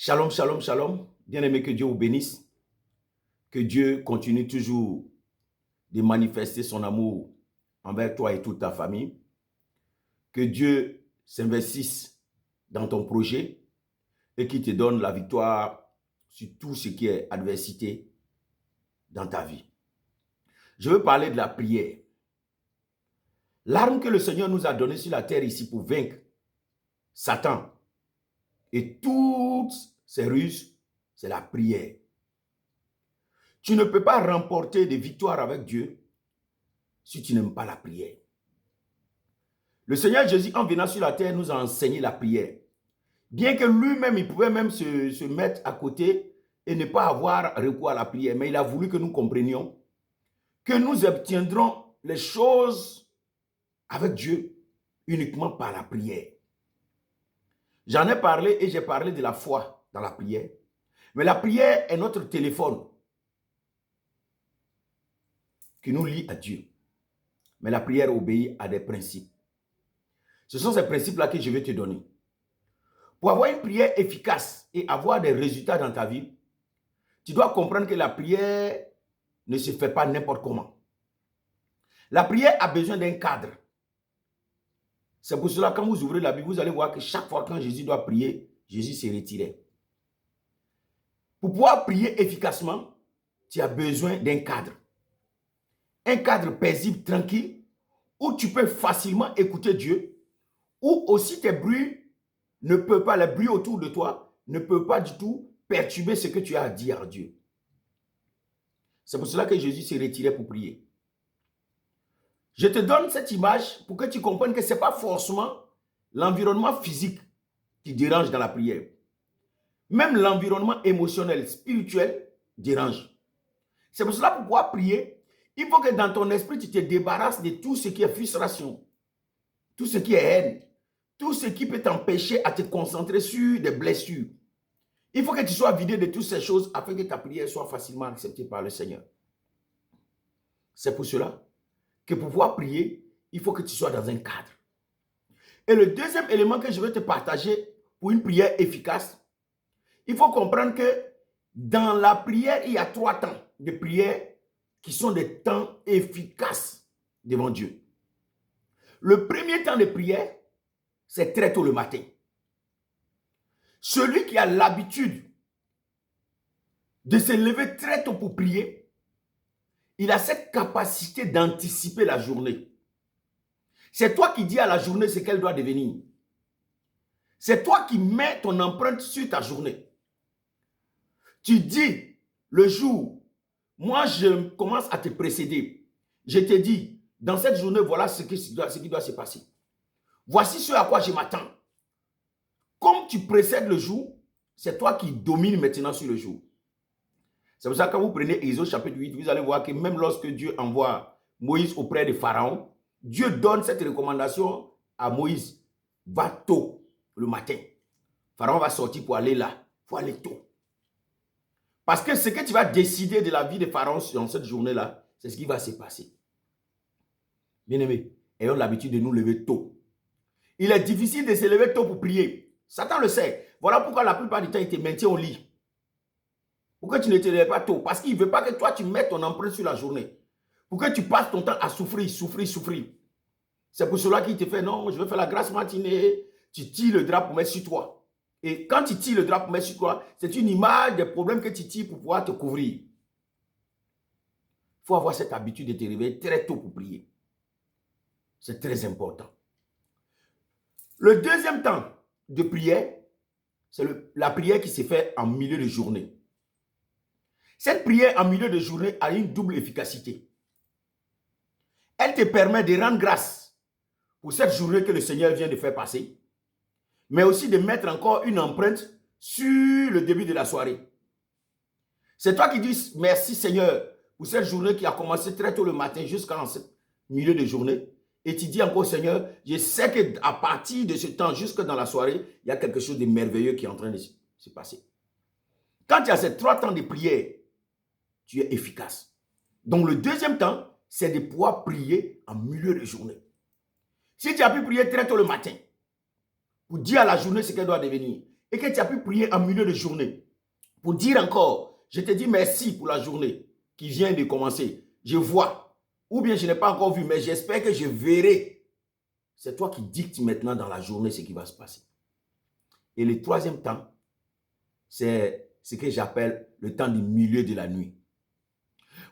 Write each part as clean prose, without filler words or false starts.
Shalom, shalom, shalom. Bien-aimé, que Dieu vous bénisse. Que Dieu continue toujours de manifester son amour envers toi et toute ta famille. Que Dieu s'investisse dans ton projet et qu'il te donne la victoire sur tout ce qui est adversité dans ta vie. Je veux parler de la prière. L'arme que le Seigneur nous a donnée sur la terre ici pour vaincre Satan et toutes ses ruses, c'est la prière. Tu ne peux pas remporter des victoires avec Dieu si tu n'aimes pas la prière. Le Seigneur Jésus, en venant sur la terre, nous a enseigné la prière. Bien que lui-même, il pouvait même se mettre à côté et ne pas avoir recours à la prière. Mais il a voulu que nous comprenions que nous obtiendrons les choses avec Dieu uniquement par la prière. J'en ai parlé et j'ai parlé de la foi dans la prière. Mais la prière est notre téléphone qui nous lie à Dieu. Mais la prière obéit à des principes. Ce sont ces principes-là que je vais te donner. Pour avoir une prière efficace et avoir des résultats dans ta vie, tu dois comprendre que la prière ne se fait pas n'importe comment. La prière a besoin d'un cadre. C'est pour cela que quand vous ouvrez la Bible, vous allez voir que chaque fois quand Jésus doit prier, Jésus se retirait. Pour pouvoir prier efficacement, tu as besoin d'un cadre. Un cadre paisible, tranquille, où tu peux facilement écouter Dieu, où aussi tes bruits ne peuvent pas, les bruits autour de toi ne peuvent pas du tout perturber ce que tu as à dire à Dieu. C'est pour cela que Jésus s'est retiré pour prier. Je te donne cette image pour que tu comprennes que ce n'est pas forcément l'environnement physique qui dérange dans la prière. Même l'environnement émotionnel, spirituel dérange. C'est pour cela que pour pouvoir prier, il faut que dans ton esprit, tu te débarrasses de tout ce qui est frustration, tout ce qui est haine, tout ce qui peut t'empêcher à te concentrer sur des blessures. Il faut que tu sois vidé de toutes ces choses afin que ta prière soit facilement acceptée par le Seigneur. C'est pour cela que pour pouvoir prier, il faut que tu sois dans un cadre. Et le deuxième élément que je vais te partager pour une prière efficace, il faut comprendre que dans la prière, il y a 3 temps de prière qui sont des temps efficaces devant Dieu. Le premier temps de prière, c'est très tôt le matin. Celui qui a l'habitude de se lever très tôt pour prier, il a cette capacité d'anticiper la journée. C'est toi qui dis à la journée ce qu'elle doit devenir. C'est toi qui mets ton empreinte sur ta journée. Tu dis le jour, moi je commence à te précéder. Je te dis, dans cette journée, voilà ce qui doit se passer. Voici ce à quoi je m'attends. Comme tu précèdes le jour, c'est toi qui domines maintenant sur le jour. C'est pour ça que quand vous prenez Exode chapitre 8, vous allez voir que même lorsque Dieu envoie Moïse auprès de Pharaon, Dieu donne cette recommandation à Moïse. Va tôt le matin. Pharaon va sortir pour aller là. Il faut aller tôt. Parce que ce que tu vas décider de la vie de Pharaon dans cette journée-là, c'est ce qui va se passer. Bien-aimés, ayons l'habitude de nous lever tôt. Il est difficile de se lever tôt pour prier. Satan le sait. Voilà pourquoi la plupart du temps, il te maintient au lit. Pourquoi tu ne te lèves pas tôt? Parce qu'il ne veut pas que toi, tu mettes ton empreinte sur la journée. Pour que tu passes ton temps à souffrir. C'est pour cela qu'il te fait, non, je vais faire la grasse matinée. Tu tires le drap pour mettre sur toi. Et quand tu tires le drap pour mettre sur toi, c'est une image des problèmes que tu tires pour pouvoir te couvrir. Il faut avoir cette habitude de te réveiller très tôt pour prier. C'est très important. Le deuxième temps de prière, c'est la prière qui se fait en milieu de journée. Cette prière en milieu de journée a une double efficacité. Elle te permet de rendre grâce pour cette journée que le Seigneur vient de faire passer, mais aussi de mettre encore une empreinte sur le début de la soirée. C'est toi qui dis merci Seigneur pour cette journée qui a commencé très tôt le matin jusqu'en milieu de journée. Et tu dis encore Seigneur, je sais qu'à partir de ce temps jusque dans la soirée, il y a quelque chose de merveilleux qui est en train de se passer. Quand tu as ces 3 temps de prière, tu es efficace. Donc le deuxième temps, c'est de pouvoir prier en milieu de journée. Si tu as pu prier très tôt le matin, pour dire à la journée ce qu'elle doit devenir, et que tu as pu prier en milieu de journée pour dire encore, je te dis merci pour la journée qui vient de commencer. Je vois, ou bien je n'ai pas encore vu, mais j'espère que je verrai. C'est toi qui dictes maintenant dans la journée ce qui va se passer. Et le troisième temps, c'est ce que j'appelle le temps du milieu de la nuit.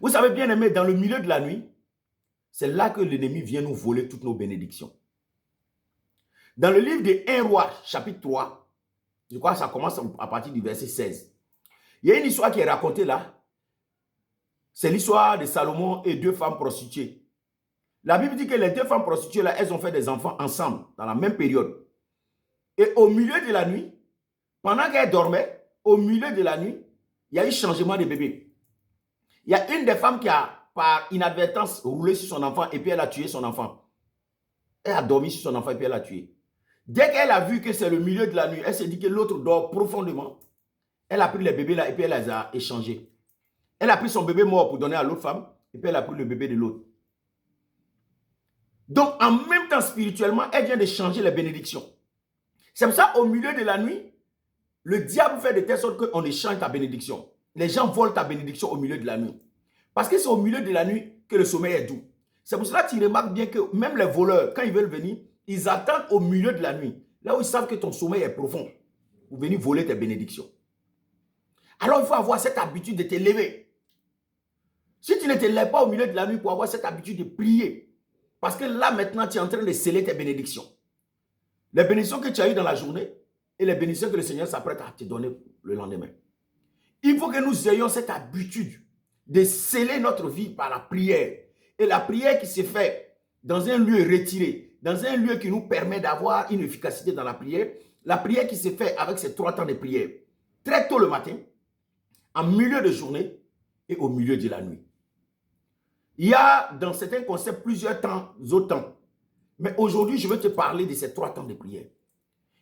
Vous savez bien aimé, dans le milieu de la nuit, c'est là que l'ennemi vient nous voler toutes nos bénédictions. Dans le livre de 1 Roi, chapitre 3, je crois que ça commence à partir du verset 16. Il y a une histoire qui est racontée là. C'est l'histoire de Salomon et 2 femmes prostituées. La Bible dit que les 2 femmes prostituées là, elles ont fait des enfants ensemble, dans la même période. Et au milieu de la nuit, pendant qu'elles dormaient, au milieu de la nuit, il y a eu changement de bébé. Il y a une des femmes qui a, par inadvertance, roulé sur son enfant et puis elle a tué son enfant. Elle a dormi sur son enfant et puis elle l'a tué. Dès qu'elle a vu que c'est le milieu de la nuit, elle s'est dit que l'autre dort profondément. Elle a pris les bébés là et puis elle les a échangés. Elle a pris son bébé mort pour donner à l'autre femme et puis elle a pris le bébé de l'autre. Donc, en même temps, spirituellement, elle vient de changer les bénédictions. C'est pour ça, au milieu de la nuit, le diable fait de telle sorte qu'on échange ta bénédiction. Les gens volent ta bénédiction au milieu de la nuit. Parce que c'est au milieu de la nuit que le sommeil est doux. C'est pour cela que tu remarques bien que même les voleurs, quand ils veulent venir, ils attendent au milieu de la nuit. Là où ils savent que ton sommeil est profond. Pour venir voler tes bénédictions. Alors, il faut avoir cette habitude de te lever. Si tu ne te lèves pas au milieu de la nuit pour avoir cette habitude de prier, parce que là, maintenant, tu es en train de sceller tes bénédictions. Les bénédictions que tu as eues dans la journée et les bénédictions que le Seigneur s'apprête à te donner le lendemain. Il faut que nous ayons cette habitude de sceller notre vie par la prière. Et la prière qui se fait dans un lieu retiré, dans un lieu qui nous permet d'avoir une efficacité dans la prière qui se fait avec ces 3 temps de prière, très tôt le matin, en milieu de journée et au milieu de la nuit. Il y a dans certains concepts plusieurs temps, autres temps. Mais aujourd'hui, je veux te parler de ces 3 temps de prière.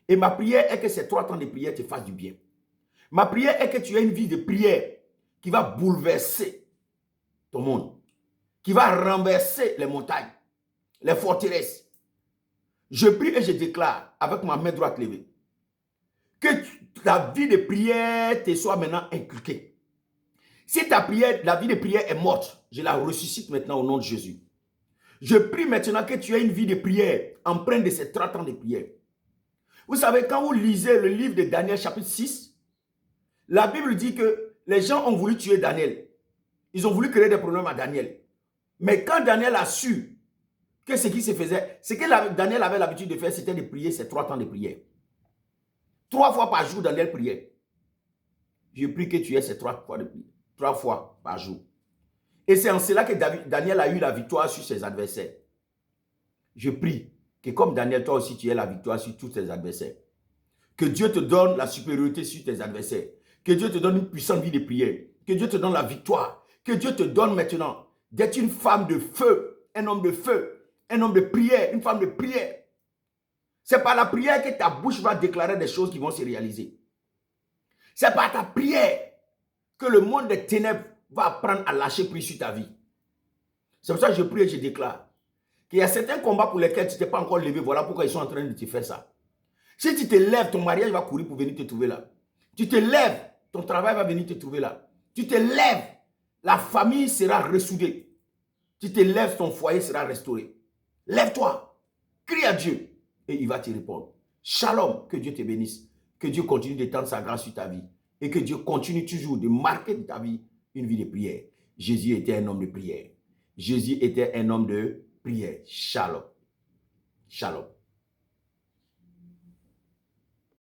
Et ma prière est que ces 3 temps de prière te fassent du bien. Ma prière est que tu aies une vie de prière qui va bouleverser ton monde, qui va renverser les montagnes, les forteresses. Je prie et je déclare avec ma main droite levée que ta vie de prière te soit maintenant inculquée. Si ta prière, la vie de prière est morte, je la ressuscite maintenant au nom de Jésus. Je prie maintenant que tu aies une vie de prière empreinte de ces 30 ans de prière. Vous savez, quand vous lisez le livre de Daniel chapitre 6, la Bible dit que les gens ont voulu tuer Daniel. Ils ont voulu créer des problèmes à Daniel. Mais quand Daniel a su que ce qui se faisait, ce que Daniel avait l'habitude de faire, c'était de prier ces 3 temps de prière. 3 fois par jour, Daniel priait. Je prie que tu aies ces 3 fois de prière. 3 fois par jour. Et c'est en cela que Daniel a eu la victoire sur ses adversaires. Je prie que comme Daniel, toi aussi, tu aies la victoire sur tous tes adversaires. Que Dieu te donne la supériorité sur tes adversaires. Que Dieu te donne une puissante vie de prière. Que Dieu te donne la victoire. Que Dieu te donne maintenant d'être une femme de feu, un homme de feu, un homme de prière, une femme de prière. C'est par la prière que ta bouche va déclarer des choses qui vont se réaliser. C'est par ta prière que le monde des ténèbres va apprendre à lâcher prise sur ta vie. C'est pour ça que je prie et je déclare qu'il y a certains combats pour lesquels tu ne t'es pas encore levé. Voilà pourquoi ils sont en train de te faire ça. Si tu te lèves, ton mariage va courir pour venir te trouver là. Tu te lèves, ton travail va venir te trouver là. Tu te lèves, la famille sera ressoudée. Tu te lèves, ton foyer sera restauré. Lève-toi, crie à Dieu et il va te répondre. Shalom, que Dieu te bénisse. Que Dieu continue d'étendre sa grâce sur ta vie. Et que Dieu continue toujours de marquer de ta vie une vie de prière. Jésus était un homme de prière. Jésus était un homme de prière. Shalom. Shalom.